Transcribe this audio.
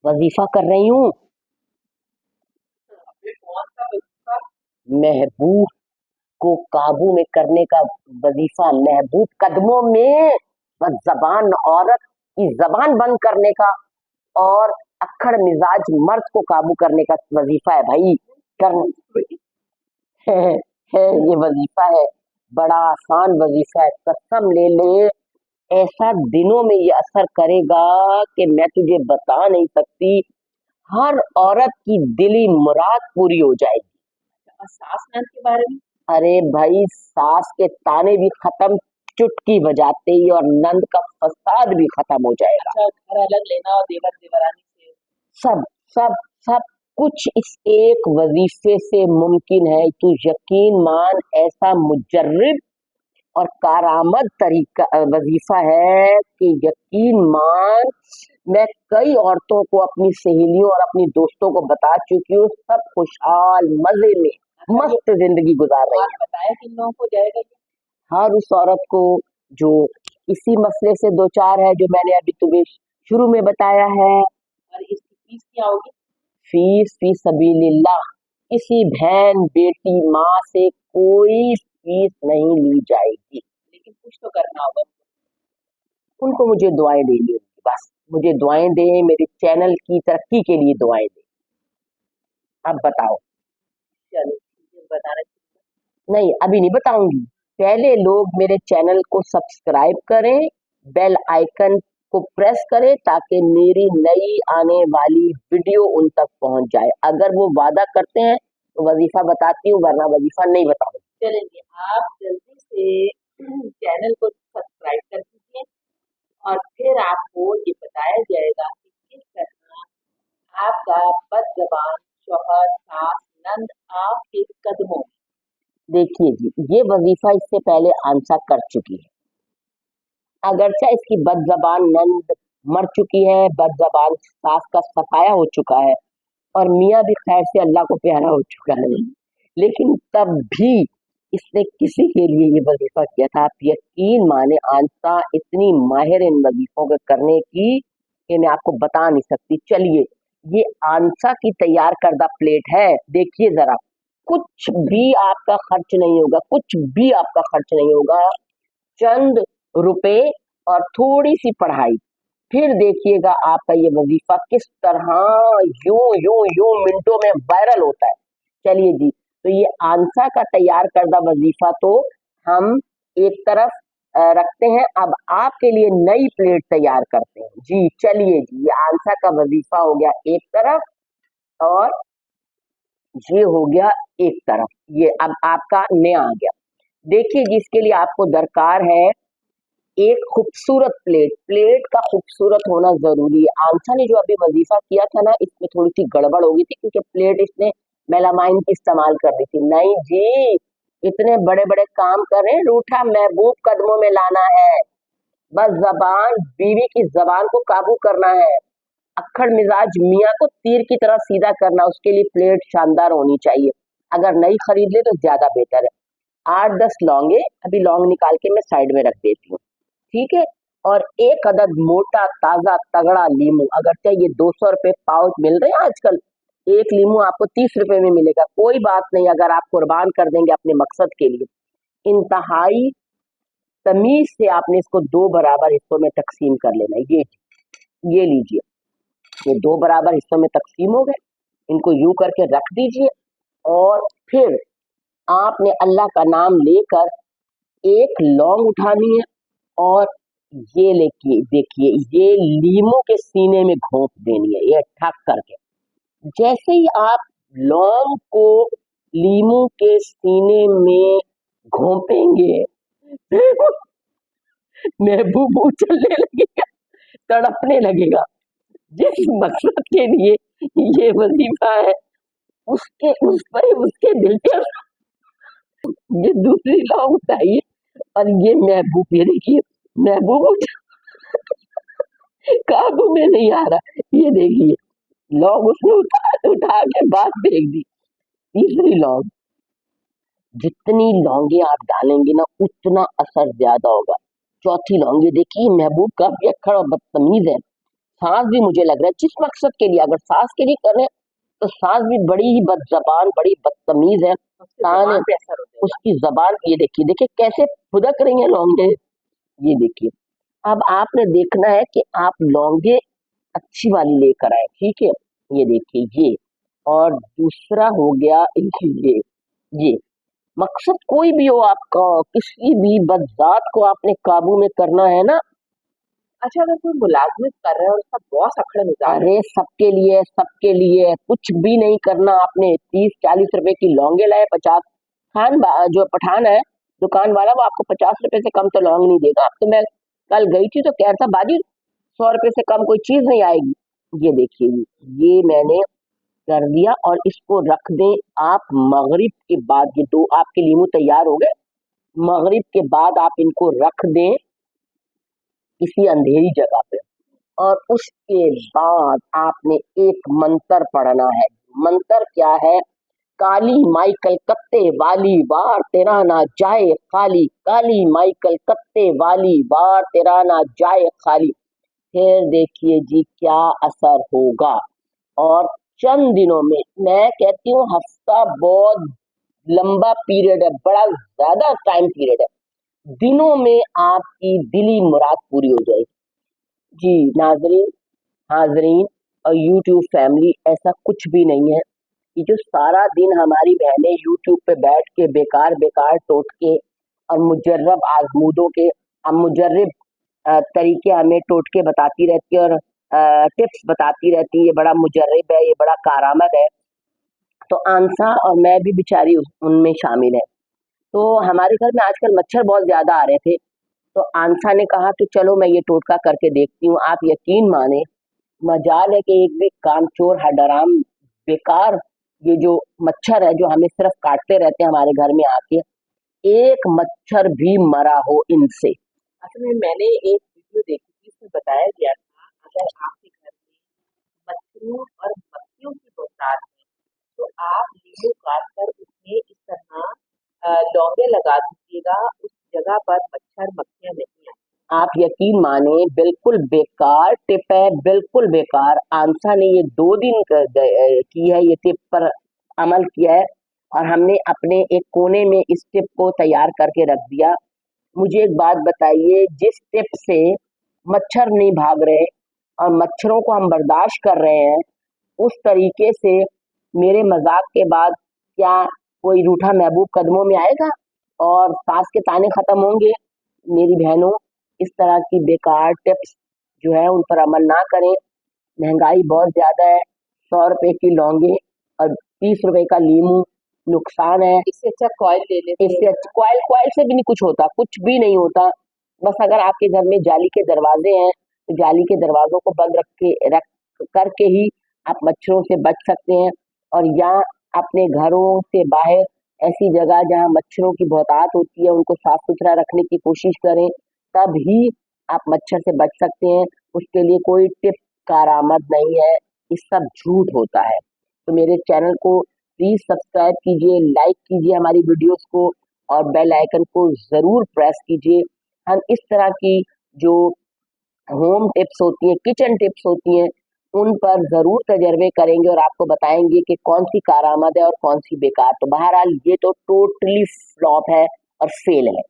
वजीफा कर रही हूँ। महबूब को काबू में करने का वजीफा, महबूब कदमों में बस जबान औरत की जबान बंद करने का और अक्खड़ मिजाज मर्द को काबू करने का वजीफा है भाई। कर है ये वजीफा है, बड़ा आसान वजीफा है। कसम ले ले, ऐसा दिनों में ये असर करेगा कि मैं तुझे बता नहीं सकती। हर औरत की दिली मुराद पूरी हो जाएगी। और सास नंद के बारे में? अरे भाई, सास के ताने भी खत्म चुटकी बजाते ही, और नंद का फसाद भी खत्म हो जाएगा। अच्छा, घर अलग लेना और देवर देवरानी से सब सब सब कुछ इस एक वजीफे से मुमकिन है। तू यकीन मान, ऐसा मुजर्रिब और कारामद तरीका वजीफा है कि यकीन मान, मैं कई औरतों को, अपनी सहेलियों और अपनी दोस्तों को बता चुकी हूँ। सब खुशहाल मजे में मस्त जिंदगी गुजार रही है। बताया किन लोगों को जाएगा ये? हर उस औरत को जो इसी मसले से दो चार है, जो मैंने अभी तुम्हें शुरू में बताया है। और इसकी फीस क्या होगी? फीस फी सबीलिल्लाह, किसी बहन बेटी माँ से कोई फीस नहीं ली जाएगी। लेकिन कुछ तो करना होगा। उनको मुझे दुआएं देनी होगी, बस मुझे दुआएं दें, मेरे चैनल की तरक्की के लिए दुआएं दें। अब बताओ। चलो बताना। नहीं, अभी नहीं बताऊंगी। पहले लोग मेरे चैनल को सब्सक्राइब करें, बेल आइकन को प्रेस करें, ताकि मेरी नई आने वाली वीडियो उन तक पहुंच जाए। अगर वो वादा करते हैं तो वजीफा बताती हूँ, वरना वजीफा नहीं बताऊंगी। चलेंगे, आप जल्दी से चैनल को सब्सक्राइब कर दीजिए और फिर आपको ये बताया जाएगा कि किस तरह आपका बदज़बान शौहर, सास, नंद आपके कदमों में। देखिए जी, ये वजीफा इससे पहले आंसर कर चुकी है। अगरचे इसकी बदजबान नंद मर चुकी है, बदजबान सास का सफाया हो चुका है, और मियाँ भी खैर से अल्लाह को प्यारा हो चुका है, लेकिन तब भी इसने किसी के लिए ये वजीफा किया था। आप यकीन माने, आंसा इतनी माहिर इन वजीफों के करने की कि मैं आपको बता नहीं सकती। चलिए, ये आंसा की तैयार करदा प्लेट है, देखिए जरा। कुछ भी आपका खर्च नहीं होगा, कुछ भी आपका खर्च नहीं होगा, चंद रुपए और थोड़ी सी पढ़ाई। फिर देखिएगा आपका ये वजीफा किस तरह यूं यूं यूं मिनटों में वायरल होता है। चलिए जी, तो ये आंसा का तैयार करदा वजीफा तो हम एक तरफ रखते हैं। अब आपके लिए नई प्लेट तैयार करते हैं जी। चलिए जी, ये आंसा का वजीफा हो गया एक तरफ, और ये हो गया एक तरफ। ये अब आपका नया आ गया। देखिए जी, इसके लिए आपको दरकार है एक खूबसूरत प्लेट। प्लेट का खूबसूरत होना जरूरी है। आंसा ने जो अभी वजीफा किया था ना, इसमें थोड़ी सी गड़बड़ हो गई थी, क्योंकि प्लेट इसने मेलामाइन की इस्तेमाल कर दी थी। नहीं जी, इतने बड़े बड़े काम कर रहे हैं, रूठा महबूब कदमों में लाना है। बस जबान, बीवी की जबान को काबू करना है। अक्खड़ मिजाज मियाँ को तीर की तरह सीधा करना, उसके लिए प्लेट शानदार होनी चाहिए। अगर नई खरीद ले तो ज्यादा बेहतर है। 8-10 लौंगे, अभी लौंग निकाल के मैं साइड में रख देती हूँ, ठीक है। और एक अदद मोटा ताजा तगड़ा लीमू। अगर चाहिए 200 रुपए पाउच मिल रहे हैं आजकल, एक लीमू आपको 30 रुपए में मिलेगा। कोई बात नहीं, अगर आप कुर्बान कर देंगे अपने मकसद के लिए। इंतहाई तमीज से आपने इसको 2 बराबर हिस्सों में तकसीम कर लेना। ये लीजिए, ये 2 बराबर हिस्सों में तकसीम हो गए। इनको यूं करके रख दीजिए, और फिर आपने अल्लाह का नाम लेकर एक लौंग उठानी है, और ये लेके देखिए, ये लीमू के सीने में घोंप देनी है, ये ठक करके। जैसे ही आप लौंग को लीमू के सीने में घोंपेंगे, महबूब चलने लगेगा, तड़पने लगेगा। जिस मकसद के लिए ये वजीफा है, उसके उस पर उसके दिल के, ये दूसरी लौंग उठाइए, और ये महबूब, ये देखिए महबूब काबू में नहीं आ रहा। ये देखिए, लौंग उसने उठा के बाहर फेंक दी। तीसरी लौंग, जितनी लौंगे आप डालेंगे ना, उतना असर ज्यादा होगा। चौथी लौंग, ये देखिए महबूब काफी अक्खड़ और बदतमीज है, सास भी मुझे लग रहा है जिस मकसद के लिए, अगर सास के लिए कर रहे हैं तो सास भी बड़ी ही बदजबान, बड़ी बदतमीज है। उसकी ताने जबान पे असर हो जाएगा। उसकी जबान, ये देखिए देखिए कैसे फुदक रही है लौंडे, ये देखिए। अब आपने देखना है कि आप लौंगे अच्छी वाली लेकर आए, ठीक है, ये देखिए ये। और दूसरा हो गया ये मकसद कोई भी हो आपका, किसी भी बदजात को आपने काबू में करना है ना। अच्छा, अगर कोई मुलाजमत कर रहा है और उसका बॉस अकड़ मिजाज है, अरे सबके लिए कुछ भी नहीं करना आपने। 30-40 रुपए की लौंगे लाए, 50 जो पठान है दुकान वाला, वो आपको 50 रुपए से कम तो लौंग नहीं देगा। अब तो मैं कल गई थी तो कह रहा था बाजी 100 रुपए से कम कोई चीज नहीं आएगी। ये देखिए ये मैंने कर दिया, और इसको रख दें आप मगरिब के बाद। ये दो आपके लीमू तैयार हो गए। मगरिब के बाद आप इनको रख दें किसी अंधेरी जगह पे, और उसके बाद आपने एक मंत्र पढ़ना है। मंत्र क्या है? काली माई कलकत्ते वाली वार तेरा ना जाए खाली, काली माई कलकत्ते वाली वार तेरा ना जाए खाली। फिर देखिए जी क्या असर होगा। और चंद दिनों में, मैं कहती हूँ हफ्ता बहुत लंबा पीरियड है, बड़ा ज्यादा टाइम पीरियड है, दिनों में आपकी दिली मुराद पूरी हो जाएगी। जी नाजरीन, हाजरीन और यूट्यूब फैमिली, ऐसा कुछ भी नहीं है। ये जो सारा दिन हमारी बहनें यूट्यूब पे बैठ के बेकार बेकार टोटके और मुजर्रब आजमूदों के मुजर्रब तरीके हमें टोटके बताती रहती है, और टिप्स बताती रहती है, ये बड़ा मुजर्रब है, ये बड़ा कारामद है। तो आंसा और मैं भी बेचारी उनमें शामिल है। तो हमारे घर में आजकल मच्छर बहुत ज्यादा आ रहे थे, तो आंसा ने कहा कि चलो मैं ये टोटका करके देखती हूँ। आप यकीन माने, मजाल है कि एक भी कामचोर हडराम बेकार ये जो मच्छर है जो हमें सिर्फ काटते रहते हैं हमारे घर में आके, एक मच्छर भी मरा हो इनसे। असल में मैंने एक वीडियो देखी थी, इसमें बताया गया था अगर आपके घर में मच्छरों और मक्खियों की बहुतायत है तो आप नींबू काट कर उसमें इस तरह लौंगे लगा दीजिएगा, उस जगह पर मच्छर मक्खियां नहीं आए। आप यकीन माने बिल्कुल बेकार टिप है, बिल्कुल बेकार। आंसा ने ये 2 दिन की है, ये टिप पर अमल किया है, और हमने अपने एक कोने में इस टिप को तैयार करके रख दिया। मुझे एक बात बताइए, जिस टिप से मच्छर नहीं भाग रहे और मच्छरों को हम बर्दाश्त कर रहे हैं, उस तरीके से मेरे मजाक के बाद क्या कोई रूठा महबूब कदमों में आएगा और सास के ताने खत्म होंगे? मेरी बहनों, इस तरह की बेकार टिप्स जो है उन पर अमल ना करें। महंगाई बहुत ज्यादा है, 100 रुपए की लौंगे और 30 रुपए का लीमू, नुकसान है। इससे अच्छा कॉइल ले लेते इससे क्वाइल क्वाइल से भी नहीं कुछ होता, कुछ भी नहीं होता। बस अगर आपके घर में जाली के दरवाजे हैं तो जाली के दरवाजों को बंद रख करके ही आप मच्छरों से बच सकते हैं। और या अपने घरों से बाहर ऐसी जगह जहाँ मच्छरों की बहुतायत होती है उनको साफ सुथरा रखने की कोशिश करें, तब ही आप मच्छर से बच सकते हैं। उसके लिए कोई टिप कारआमद नहीं है, ये सब झूठ होता है। तो मेरे चैनल को प्लीज सब्सक्राइब कीजिए, लाइक कीजिए हमारी वीडियोस को, और बेल आइकन को जरूर प्रेस कीजिए। हम इस तरह की जो होम टिप्स होती हैं, किचन टिप्स होती हैं, उन पर जरूर तजर्बे करेंगे और आपको बताएंगे कि कौन सी कारआमद है और कौन सी बेकार। तो बहरहाल ये तो टोटली फ्लॉप है और फेल है।